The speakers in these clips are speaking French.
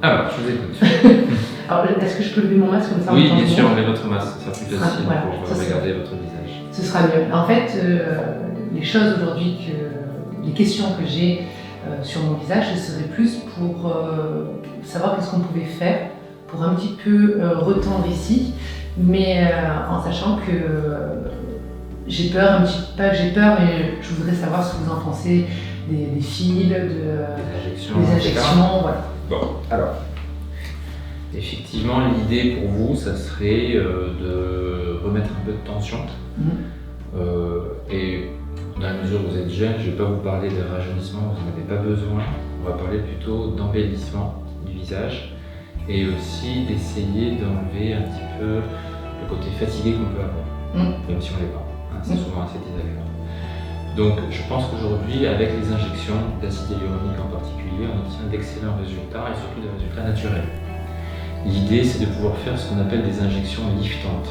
Alors, je vous écoute. Alors, est-ce que je peux lever mon masque comme ça? Oui, bien sûr, enlevez votre masque, ça sera plus facile voilà, pour regarder votre visage. Ce sera mieux. En fait, les choses aujourd'hui, les questions que j'ai sur mon visage, ce serait plus pour savoir qu'est-ce qu'on pouvait faire pour un petit peu retendre ici, mais en sachant que j'ai peur, pas que j'ai peur, mais je voudrais savoir ce que vous en pensez des fils, des injections, voilà. Bon, alors, effectivement, l'idée pour vous, ça serait de remettre un peu de tension. Et dans la mesure où vous êtes jeune, je ne vais pas vous parler de rajeunissement, vous n'en avez pas besoin. On va parler plutôt d'embellissement du visage et aussi d'essayer d'enlever un petit peu le côté fatigué qu'on peut avoir, même si on ne l'est pas. Hein, c'est souvent assez désagréable. Donc je pense qu'aujourd'hui, avec les injections d'acide hyaluronique en particulier, on obtient d'excellents résultats et surtout des résultats naturels. L'idée, c'est de pouvoir faire ce qu'on appelle des injections liftantes.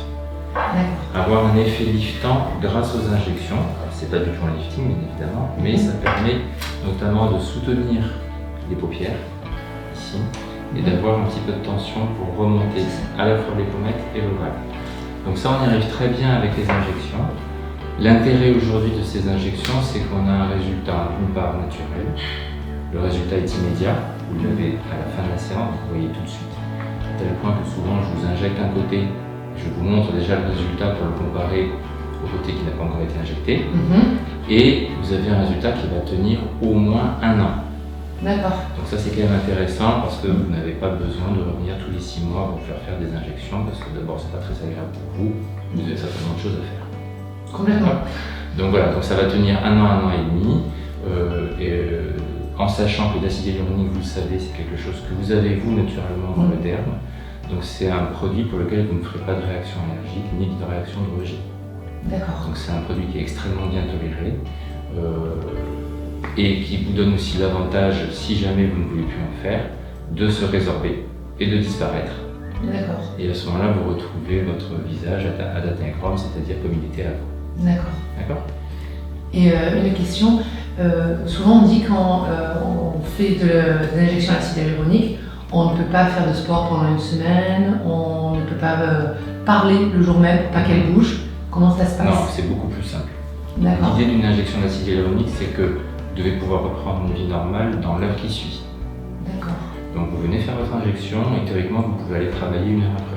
Avoir un effet liftant grâce aux injections. C'est pas du tout un lifting, bien évidemment, mais ça permet notamment de soutenir les paupières, ici, et d'avoir un petit peu de tension pour remonter à la fois les pommettes et l'ovale. Donc ça, on y arrive très bien avec les injections. L'intérêt aujourd'hui de ces injections, c'est qu'on a un résultat d'une part naturel. Le résultat est immédiat, vous l'avez à la fin de la séance, vous voyez tout de suite. À tel point que souvent, je vous injecte un côté, je vous montre déjà le résultat pour le comparer au côté qui n'a pas encore été injecté. Et vous avez un résultat qui va tenir au moins 1 an. D'accord. Donc ça, c'est quand même intéressant parce que vous n'avez pas besoin de revenir tous les 6 mois pour faire des injections parce que d'abord, c'est pas très agréable pour vous, vous avez certainement de choses à faire. Complètement. Donc voilà, donc ça va tenir 1 an et demi. En sachant que l'acide hyaluronique, vous le savez, c'est quelque chose que vous avez vous naturellement dans le derme. Donc c'est un produit pour lequel vous ne ferez pas de réaction allergique ni de réaction de rejet. D'accord. Donc c'est un produit qui est extrêmement bien toléré et qui vous donne aussi l'avantage, si jamais vous ne voulez plus en faire, de se résorber et de disparaître. D'accord. Et à ce moment-là, vous retrouvez votre visage adathénchrome, c'est-à-dire comme il était avant. D'accord. D'accord. Et une question, souvent on dit quand on fait de l'injection d'acide hyaluronique, on ne peut pas faire de sport pendant 1 semaine, on ne peut pas parler le jour même pour pas qu'elle bouge. Comment ça se passe? Non, c'est beaucoup plus simple. D'accord. L'idée d'une injection d'acide hyaluronique, c'est que vous devez pouvoir reprendre une vie normale dans l'heure qui suit. D'accord. Donc vous venez faire votre injection et théoriquement vous pouvez aller travailler 1 heure après.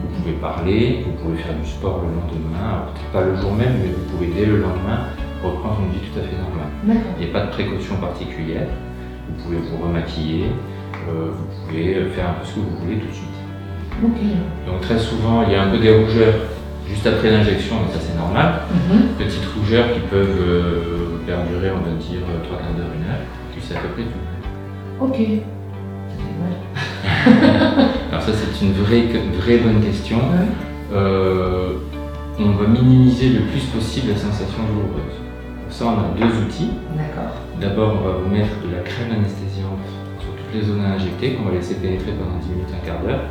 Vous pouvez parler, vous pouvez faire du sport le lendemain, peut-être pas le jour même, mais vous pouvez dès le lendemain reprendre une vie tout à fait normale. D'accord. Il n'y a pas de précaution particulière, vous pouvez vous remaquiller, vous pouvez faire un peu ce que vous voulez tout de suite. Ok. Donc très souvent il y a un peu des rougeurs juste après l'injection, mais ça c'est normal. Petites rougeurs qui peuvent perdurer, on va dire, 3 quarts d'heure, 1 heure, puis c'est à peu près tout. Ok. Alors ça c'est une vraie bonne question. On va minimiser le plus possible la sensation douloureuse. Pour ça on a 2 outils. D'accord. D'abord on va vous mettre de la crème anesthésiante sur toutes les zones à injecter qu'on va laisser pénétrer pendant 10 minutes, 1 quart d'heure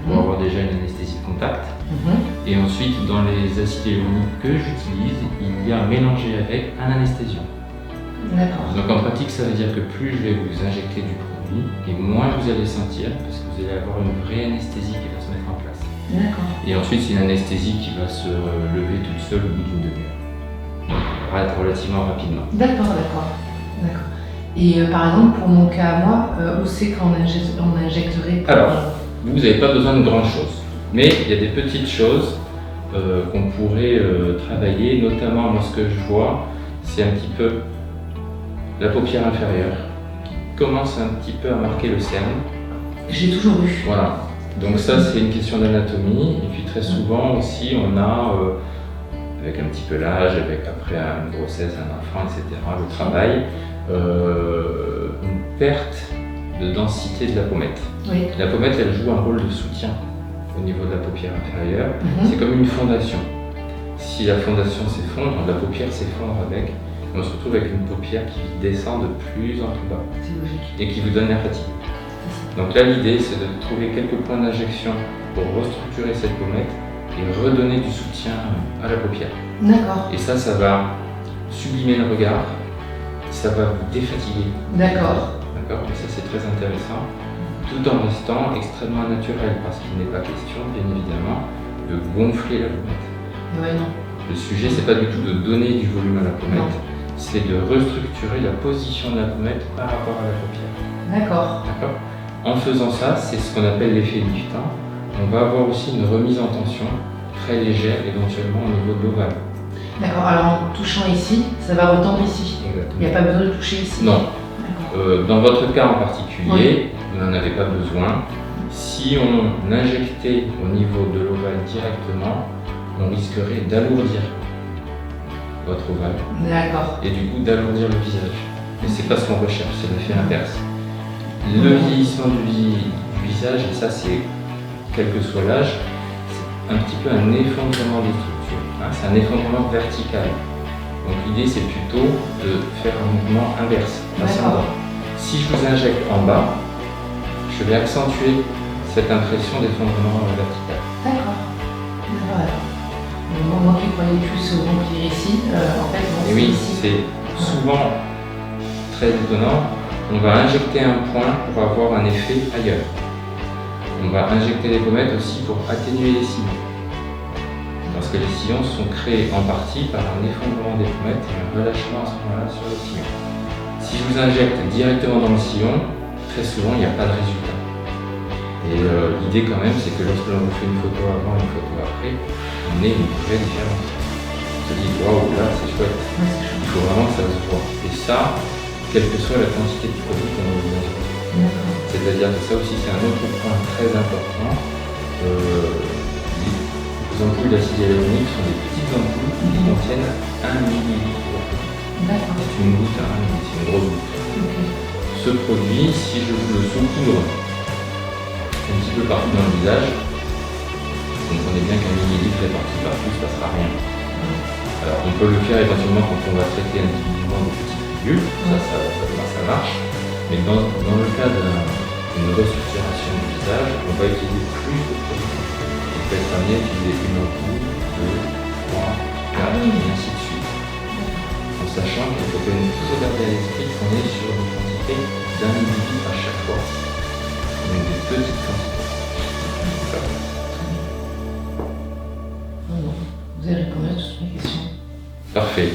pour avoir déjà une anesthésie de contact. Et ensuite dans les acides hyaluroniques que j'utilise, il y a mélangé avec un anesthésiant. D'accord. Donc en pratique ça veut dire que plus je vais vous injecter du produit et moins vous allez sentir parce que vous allez avoir une vraie anesthésie qui va se mettre en place. D'accord. Et ensuite c'est une anesthésie qui va se lever toute seule au bout d'1 demi-heure. Donc relativement rapidement. D'accord. Et par exemple pour mon cas à moi, où c'est qu'on injecterait pour... Alors, vous n'avez pas besoin de grand chose, mais il y a des petites choses qu'on pourrait travailler, notamment moi ce que je vois, c'est un petit peu la paupière inférieure qui commence un petit peu à marquer le cerne. J'ai toujours eu. Voilà, donc ça c'est une question d'anatomie, et puis très souvent aussi on a, avec un petit peu l'âge, avec après une grossesse, un enfant, etc., le travail, une perte de densité de la pommette. Oui. La pommette, elle joue un rôle de soutien au niveau de la paupière inférieure. C'est comme une fondation. Si la fondation s'effondre, la paupière s'effondre avec, et on se retrouve avec une paupière qui descend de plus en plus bas. C'est logique. Et qui vous donne la fatigue. Donc là, l'idée, c'est de trouver quelques points d'injection pour restructurer cette pommette et redonner du soutien à la paupière. D'accord. Et ça va sublimer le regard, ça va vous défatiguer. D'accord. D'accord. Et ça, c'est très intéressant. tout en restant extrêmement naturel, parce qu'il n'est pas question, bien évidemment, de gonfler la pommette. Ouais, non. Le sujet, c'est pas du tout de donner du volume à la pommette, Non. c'est de restructurer la position de la pommette par rapport à la paupière. D'accord. D'accord ? En faisant ça, c'est ce qu'on appelle l'effet lifting. On va avoir aussi une remise en tension très légère, éventuellement au niveau de l'ovale. D'accord. Alors en touchant ici, ça va retendre ici. Exactement. Il n'y a pas besoin de toucher ici. Non. D'accord. Dans votre cas en particulier, vous n'en avez pas besoin. Si on injectait au niveau de l'ovale directement, on risquerait d'alourdir votre ovale D'accord. et du coup d'alourdir le visage. Et c'est pas ce qu'on recherche, c'est l'effet inverse. Le vieillissement du visage, et ça c'est quel que soit l'âge, c'est un petit peu un effondrement des structures. Hein, c'est un effondrement vertical. Donc l'idée c'est plutôt de faire un mouvement inverse, ascendant. Si je vous injecte en bas, je vais accentuer cette impression d'effondrement vertical. D'accord. Voilà. Moi qui croyais plus remplir ici, en fait, non, Et oui, ici. c'est souvent très étonnant. On va injecter un point pour avoir un effet ailleurs. On va injecter les pommettes aussi pour atténuer les sillons. Parce que les sillons sont créés en partie par un effondrement des pommettes et un relâchement à ce moment-là sur le sillon. Si je vous injecte directement dans le sillon, très souvent il n'y a pas de résultat. Et l'idée quand même, c'est que lorsque l'on fait une photo avant et une photo après, on ait une vraie différence. On se dit, waouh, là c'est chouette. Ouais, c'est chouette. Il faut vraiment que ça se voit. Et ça, quelle que soit la quantité de produit qu'on va vous injecter. D'accord. C'est-à-dire que ça aussi, c'est un autre point très important. Les ampoules d'acide hyaluronique sont des petites ampoules qui contiennent 1 millilitre de produit. D'accord. C'est une goutte, hein, c'est une grosse goutte. Ok. Ce produit, si je vous le saupoudre un petit peu partout dans le visage, vous comprenez bien qu'un millilitre réparti partout, ça ne passera rien. Alors on peut le faire éventuellement quand on va traiter individuellement des petites pilules, ça marche, mais dans le cas d'une restructuration du visage, on va utiliser plus de produits. On peut être amené à utiliser une ampoule, 2, 3, 4, et ainsi de suite. En sachant qu'il faut quand même toujours garder à l'esprit qu'on est sur une quantité d'un millilitre à chaque fois. Donc des petites quantités. Bon, vous avez répondu à toutes mes questions. Parfait.